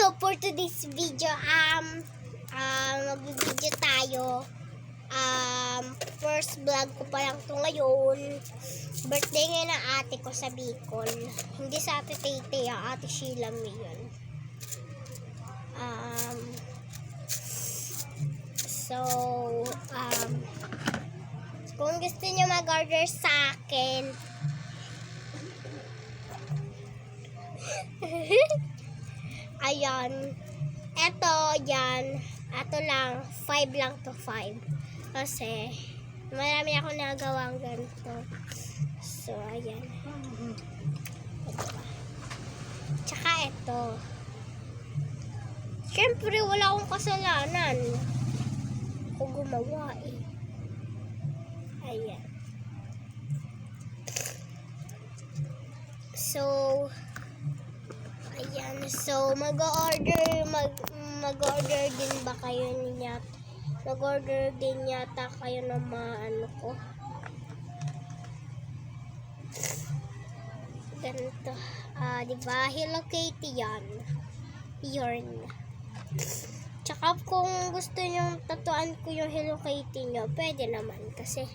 So for today's video, mag-video tayo. First vlog ko pa lang to ngayon. Birthday ngayon ng ate ko sa Bicol. Hindi sa ate Tete, ate Sheila mo yun. Kung gusto niyo mag-order sa akin, ayan, eto, yan, ato lang, 5 lang to 5. Kasi, marami akong nagawang ganito. So, ayan. Tsaka eto. Siyempre, wala akong kasalanan. Ako gumawa eh. Ayan. So, ayan. So, mag-order din ba kayo niya? Mag-order din yata kayo ng mga ano ko. Ganito. Diba? Hello Kitty yan. Yarn. Tsaka kung gusto nyo tatuan ko yung Hello Kitty nyo, pwede naman kasi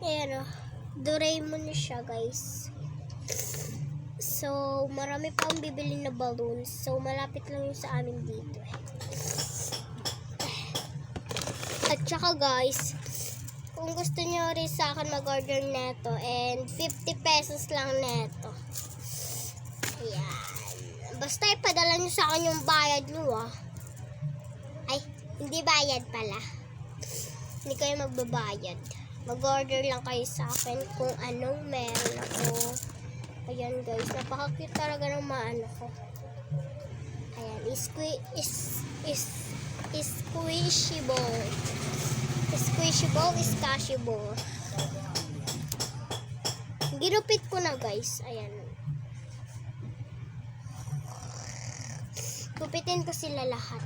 ayan o, Doraemon siya guys. So, marami pang bibili na balloons. So, malapit lang yung sa amin dito eh. At saka guys, kung gusto nyo rin sa akin mag-order neto, and 50 pesos lang neto. Ayan. Basta ipadala nyo sa akin yung bayad nyo Ay, hindi bayad pala. Hindi kayo magbabayad. Mag-order lang kayo sa akin kung anong meron ako. Ayan guys, napaka-cute talaga ng maano ko. Ayan, squishable. Squishable is cashable. Ginupit ko na guys. Ayan. Gupitin ko sila lahat.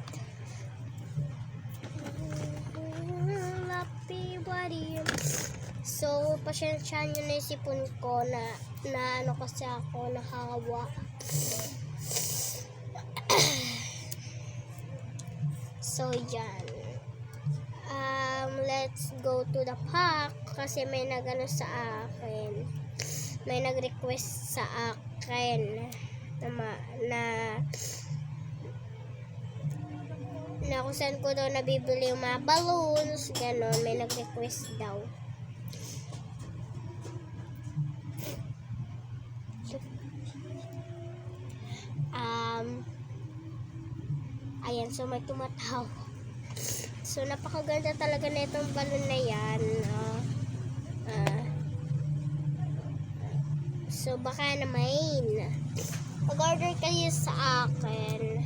So, pasensyahan nyo na yung sipon ko na ano kasi ako nakawa. So, yan. Let's go to the park kasi may nagano sa akin. May nag-request sa akin na kung saan ko daw nabibili yung mga balloons, gano'n, may nag-request daw. Ayan, so may tumataw. So, napakaganda talaga na itong balloon na yan. So, baka naman mag-order kayo sa akin.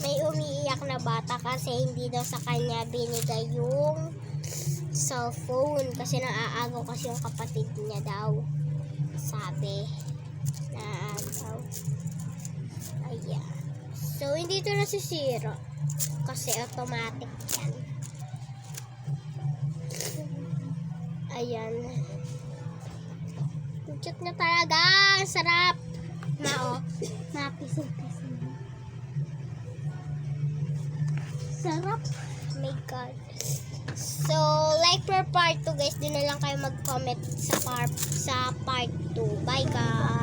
May umiiyak na bata kasi hindi daw sa kanya binigay yung cellphone kasi naaagaw kasi yung kapatid niya daw. Sabi naaagaw. Ayan. So, hindi ito nasisira kasi automatic yan. Ayan. Cute na talaga. Sarap. Mapisig-pisig. Sarap. Oh my God. So, like for part 2 guys, doon na lang kayo mag-comment sa part 2. Bye guys.